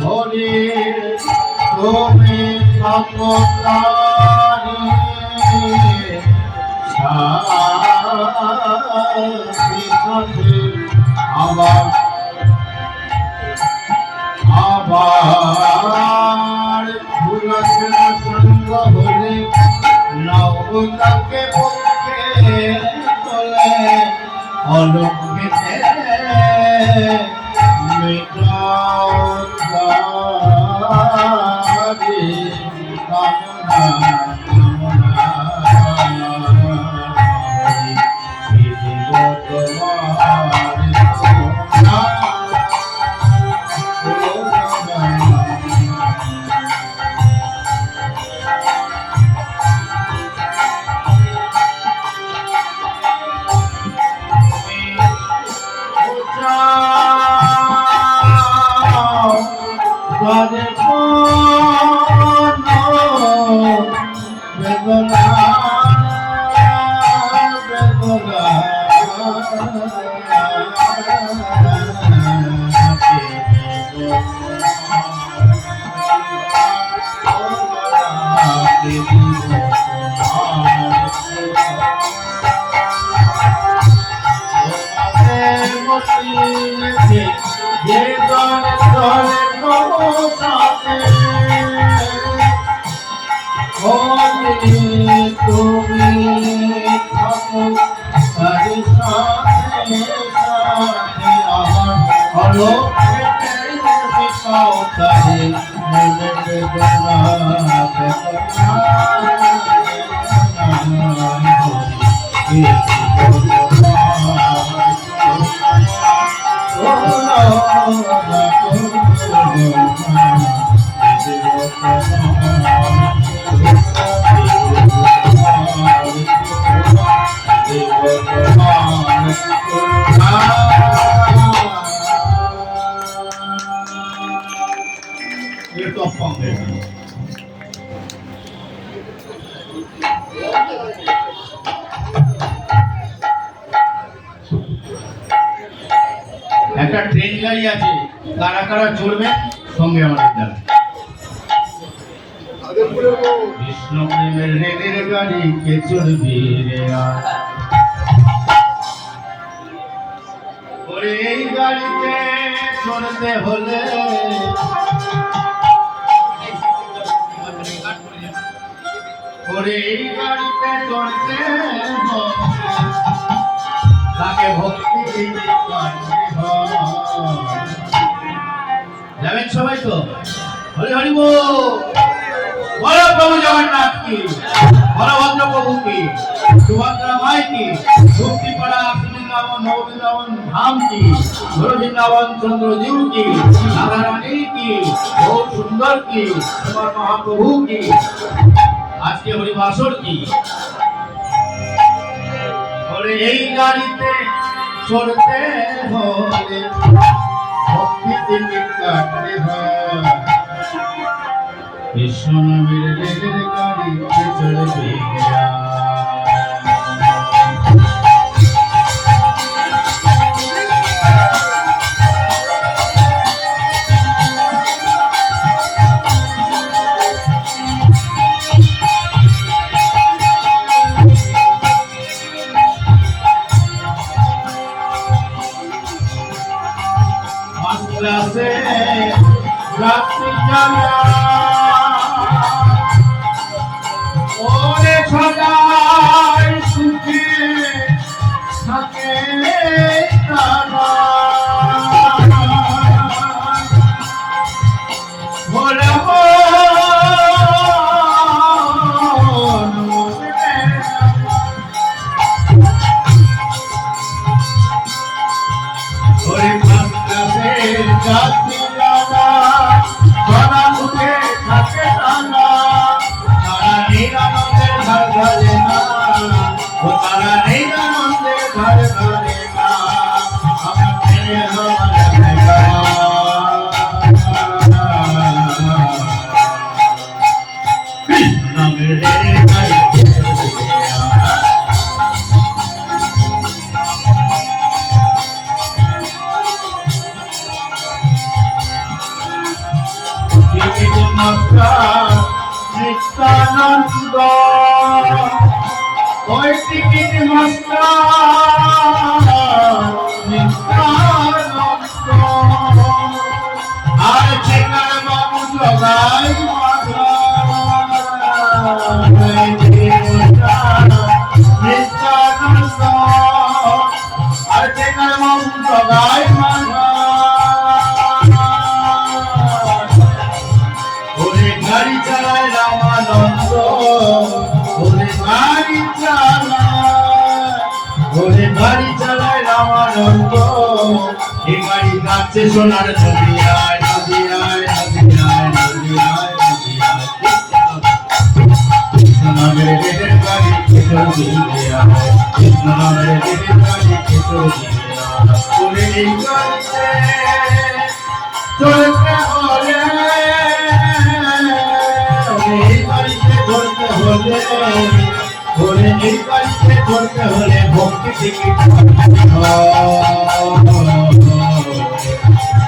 হরে তুমি সকতারি আবার আবার ভুলাছেনা সঙ্গ হলে নবতাকে পক্ষে তোলে অলক্ষিতে মিটারি কামনা একটা ট্রেন গাড়ি আছে, কারা কারা চড়বে সঙ্গে আমাদের দ্বারা। কৃষ্ণ প্রেমের রেলের গাড়ি কে চড়বি রে ওরে এই গাড়িতে চড়তে হলে ওরে এই গাড়িতে চড়তে তাকে ভক্তি যাবেন সবাই তো? হরি হরি বল। বলো প্রভু জগন্নাথ কি, বলভদ্র প্রভু কি, সুভদ্রা মাই কি, মুক্তিপাড়া বৃন্দাবন নববৃন্দাবন ধাম কি, ধর বৃন্দাবন চন্দ্রজীব কি, রাধারানী কি, বহু সুন্দর কি, তোমার মহাপ্রভু কি, আজকে হরিবাসর কি। এই গাড়িতে চড়তে হলে ভক্তিতে কাটতে হয়। কৃষ্ণ নামের রেলের গাড়িতে চড়বে রাত্রি জানা ওরে সদাই সুখে থাকে তারা ভোলা ওরে যাত্রী জানা ধরা মুখে আনন্দ ওই টিকিট মাস্টার নিত্যানন্দ আর ঠিকার বাবু জগাই নিত্যানন্দ আর ঠিকার বাবু জগাই ওরে গাড়ি চালায় রামানন্দ ওরে গাড়ি চালায় রামানন্দ এ গাড়ি কাছে সোনার নদিয়ায় নদিয়ায় নদিয়ায় নদিয়ায় নদিয়ায় কৃষ্ণ নামের রেলের গাড়ি কেশর দিলে আয় কৃষ্ণ নামের রেলের গাড়ি কেশর দিলে আয় ওরে এই গাড়িতে চলতে হলে এই গাড়িতে চলতে হলে ওরে এই গাড়িতে চলতে হলে ভক্তি টিকিট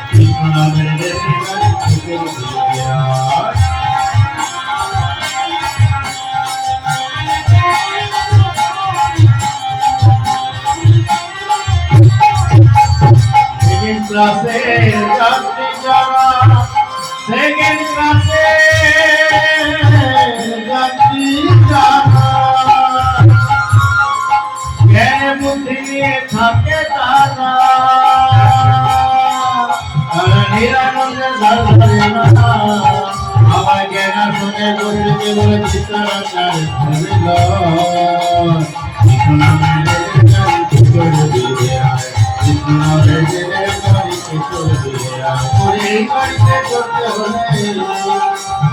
কৃষ্ণ নামের রেলের গাড়ি কেশর দিলে আয় ক্লাসে যাত্রী যারা সেকেন্ড ক্লাসে যাত্রী যারা জ্ঞান বুদ্ধি নিয়ে থাকে তারা নিরানন্দের ধার ধরে না আমার জ্ঞান শুনে বসে বলে চিত্তাচার কৃষ্ণ নামের কৃষ্ণ নামের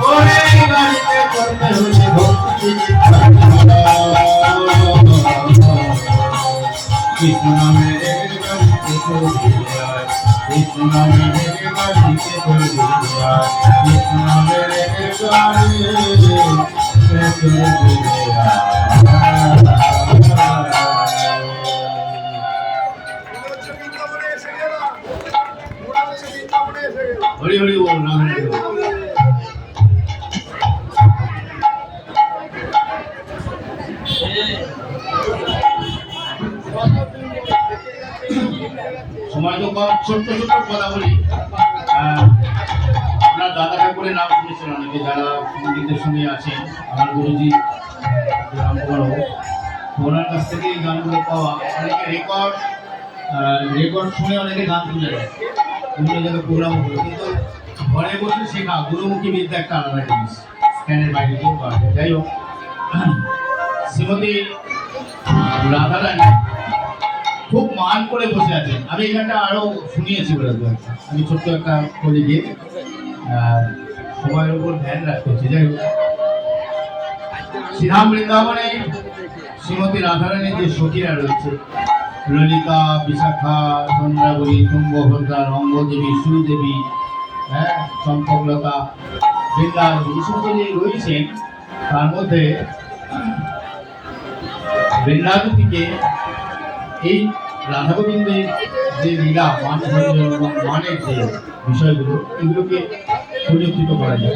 ওরে গাড়িতে চলতে হলে ভক্তি কৃষ্ণ নামের কৃষ্ণ নামের গাড়িতে চলতে কৃষ্ণ নামের হরি হরি বল রাম হরি বল সময় তো ছোট্ট ছোট্ট কথা বলি আপনার দাদা ঠাকুরের নাম শুনেছেন অনেকে যারা সঙ্গীতের সঙ্গে আছেন আমার গুরুজি ওনার কাছ থেকে এই গানগুলো পাওয়া অনেকে রেকর্ড শুনে অনেকে গান তুলে দেয় বিভিন্ন জায়গায় প্রোগ্রাম হলো কিন্তু ঘরে বসে শেখা গুরুমুখী বিদ্যা একটা আলাদা জিনিস স্ক্যানের বাইরে কেউ পাওয়া যায় যাই হোক শ্রীমতী রাধারানী খুব মান করে বসে আছেন আমি এই গানটা আরো শুনিয়েছি বলে আমি ছোট্ট একটা করে গিয়ে সময়ের উপর ধ্যান রাখতে হচ্ছে যাই হোক শ্রীরাম বৃন্দাবনে শ্রীমতী রাধারানীর যে সখীরা রয়েছে ললিতা বিশাখা চন্দ্রাবলী তুঙ্গভদ্রা রঙ্গদেবী সুদেবী হ্যাঁ চম্পকলতা বৃন্দাবনী এই সমস্ত যে রয়েছেন তার মধ্যে বৃন্দাবতীকে এই রাধা গোবিন্দের যে লীলা মানের যে বিষয়গুলো এগুলোকে সুরক্ষিত করা যায়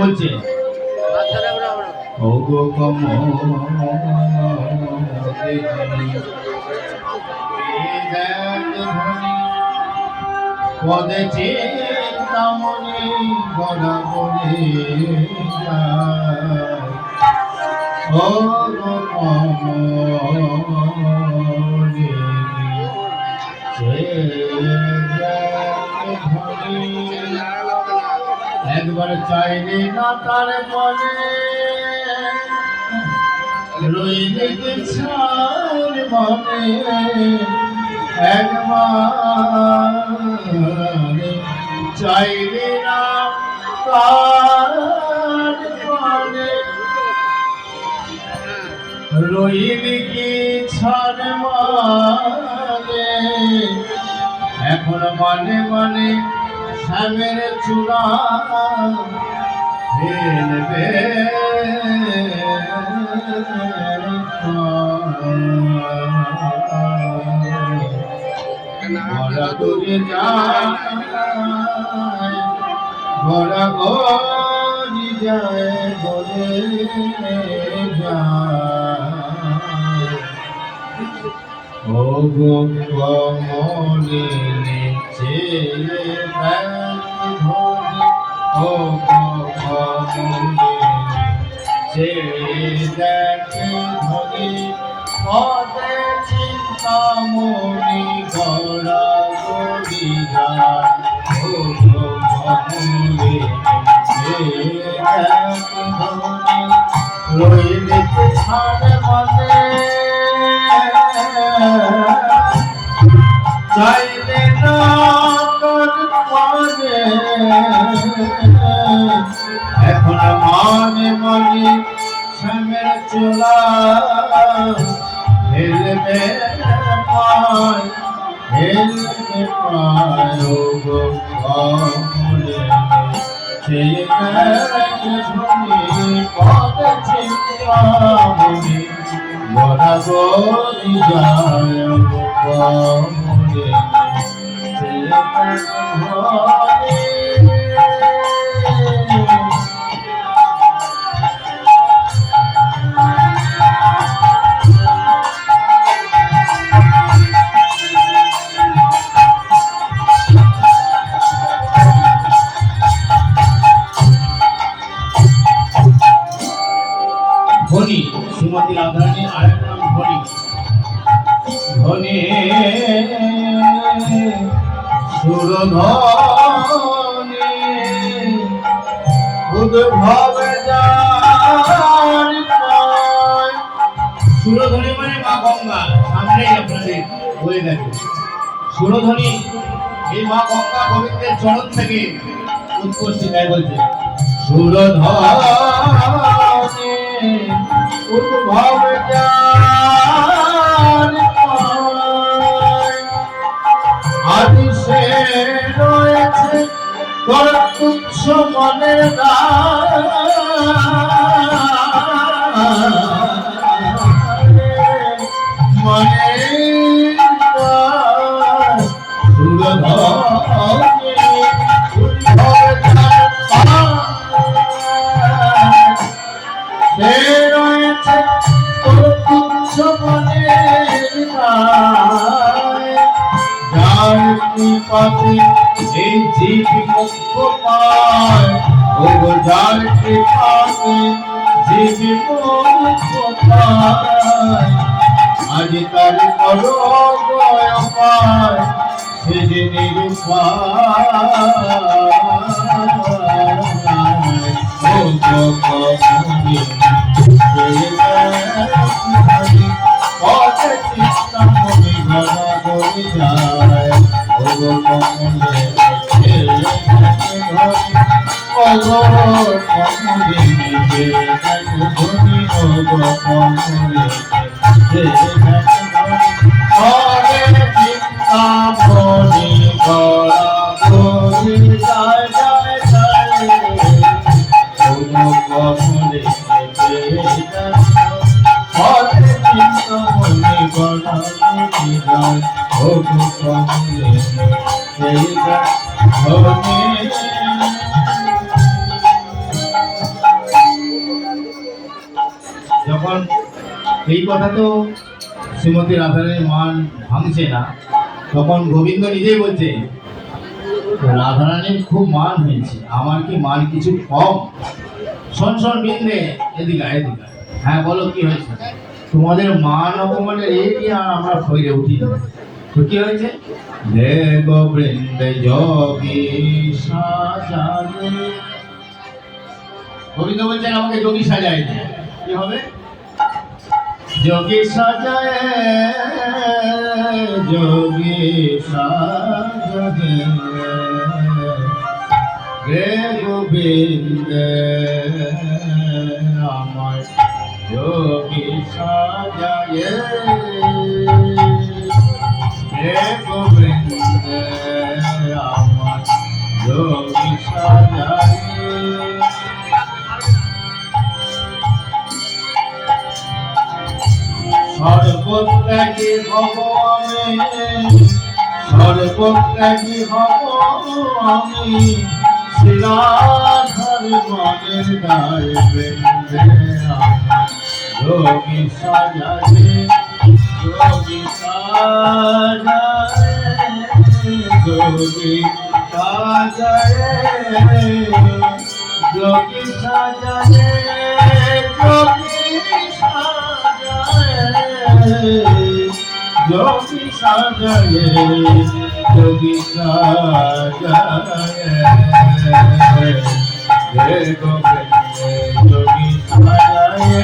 বলছে ও গো পদে চিন্তামণি গড়া বলে ও একবার চাইলে না তার বলে রইলে ছাড় মনে একবার চাইলে না তার বলে রইলে কি ছাড় মানে এখন মানে মানে শ্যামের চূড়া ফেলবে বড় দূরে যায় বড় গরি যায় বলে যায় ও গো কমলে ছেলে ও গো কমলে ছেলে দেখে ধরে পদে চিন্তামণি গড়া গড়ি যায় ও গো কমলে ছেলে দেখে ধরে রইলে ছাড়ে মনে চাইলে না তোর মনে এখন মনে মনে শ্যামের চোলা হেলবে পায় হেলবে পায় ও গো কমলে সেই ধনী পদ চিন্তামণি বড়া গড়ি যায় ও কমলে সেই ধনী শ্রীমতী রাধারানীর আরেক নাম ধনী ধনী সুরধনী উদ্ভবে যার পায় সুরধনী মানে মা গঙ্গা সামনেই আপনাদের হয়ে গেছে সুরধনী এই মা গঙ্গা গোবিন্দের চরণ থেকে উৎপত্তি দেয় বলছে সুরধনী উদ্ভব যার আদি সে রয়েছে তোর তুচ্ছ মনের মনে সুরধনী উদ্ভব এই জীব মুক্ত পায় ও যার কৃপাতে জীব মুক্ত পায় আজ তার করো গয় পায় সেদিন ও কমলে পদে চিন্তামণি গড়া গড়ি যায় ও কমলে ছেলে দেখে ধরে ও কমলে নিজে দেখে ধরি ও কমলে ছেলে দেখে ধরে পদে চিন্তামণি গড়া গড়ি যায় যায় যায় ও কমলে ছেলে দেখে পদে চিন্তামণি গড়া গড়ি যায় ও কমলে সেই ধনী যখন এই কথা তো শ্রীমতী রাধারানীর মান ভাঙছে না তখন গোবিন্দ নিজেই বলছে রাধারানীর খুব মান হয়েছে আমার কি মান কিছু কম শোন শোন বিন্দে এদিকে এদিকে হ্যাঁ বলো কি হয়েছে তোমাদের মান অপমানের এই আর আমরা ফইরে উঠি তো কি হয়েছে দেব বৃন্দে যোগী সাজালে গোবিন্দ বলছেন আমাকে যোগী সাজায় কি হবে যোগী সাজায় যোগী সাজায় রে গোবিন্দ আমার যোগী সাজায় হে গোবিন্দ আমার যোগী সাজায় সর্বত্যাগী হব আমি সর্বত্যাগী হব আমি শ্রী রাধা মনের দায় বেঁধে আমার যোগী সাজায়ে যোগী সাজায়ে যোগী সাজায়ে যোগী সাজায়ে যোগী সাজায়ে যোগী সাজায়ে হে গোবিন্দ যোগী সাজায়ে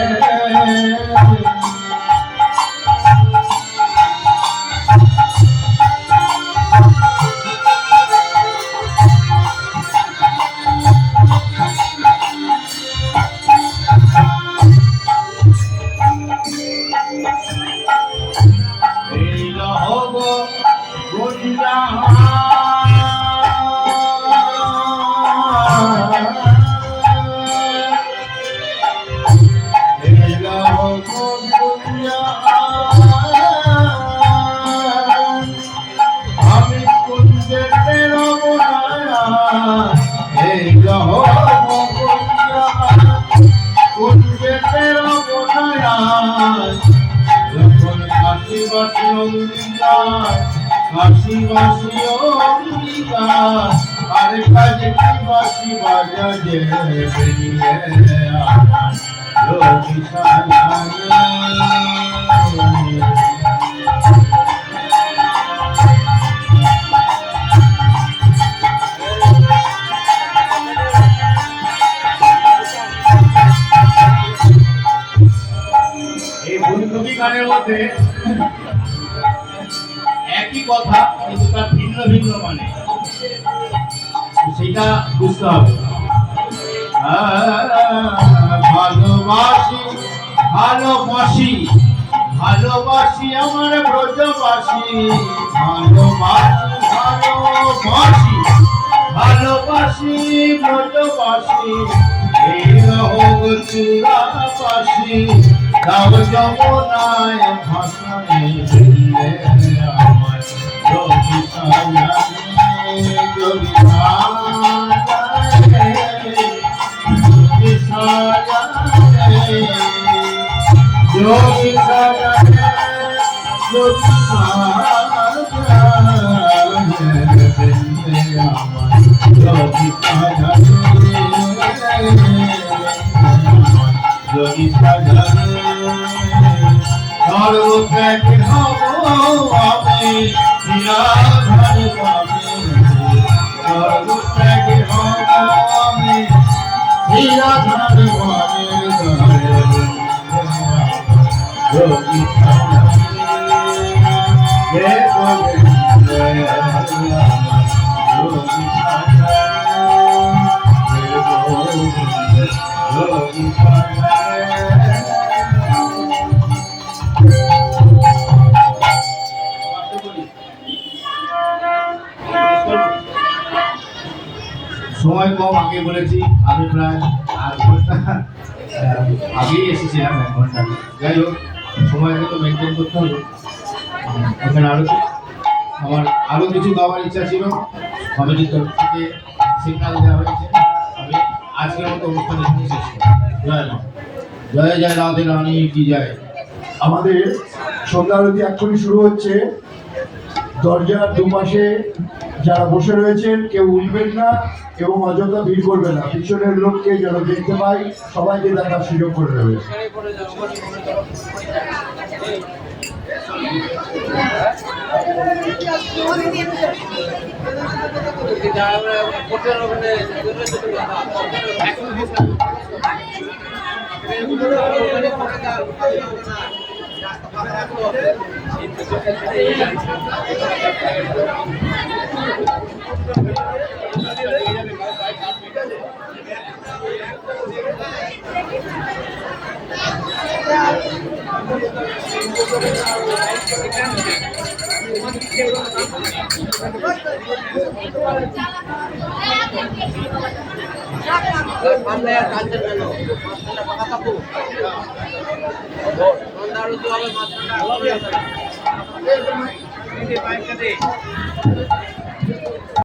বাঁশি বাঁশি অম্বিকা আর কাজে কি বাঁশি বাজাje বেরিয়ে আমার যোগী সাজায়ে এই বৈষ্ণবী গানের মধ্যে একই কথা কিন্তু তার ভিন্ন ভিন্ন মানে সেটা বুঝতে হবে। ভালোবাসি ভালোবাসি ভালোবাসি আমার ব্রজবাসী ভালোবাসি ভালোবাসি ভালোবাসি ব্রজবাসী এই রোগ চূড়াবাসী তাও যমুনায় ভাসানে দিলে আমার যোগী সাজায়ে যোগী সাজায়ে যোগী সাজায়ে যোগী সাজায়ে যোগী সাজায়ে আমার যোগী সাজায়ে যোগী সাজায়ে সর্বত্যাগী হব আমি নিরাধার পাবে সর্বত্যাগী হব আমি নিরাধার পাবে যোগী সাজায়ে গোবিন্দ যোগী সাজায়ে গোবিন্দ যোগী সাজায়ে সময় কম আগে বলেছি আমি প্রায় আগেই এসেছিলাম 1 ঘন্টা যাই হোক সময়কে তো মেনটেন করতে হবে এখানে আমার আরো কিছু গাওয়ার ইচ্ছা ছিল কমিটির তরফ থেকে সিগন্যাল দেওয়া হয়েছে আমি আজকের মতো অনুষ্ঠান এখানে শেষ করি জয় জয় রাধে রানী কি জয়। আমাদের সন্ধ্যা আরতি এক্ষুনি শুরু হচ্ছে। দরজার দুপাশে যারা বসে রয়েছেন কেউ উঠবেন না এবং অযথা ভিড় করবে না। পিছনের লোককে যেন দেখতে পাই সবাইকে দেখার সুযোগ করে দেবে। Ini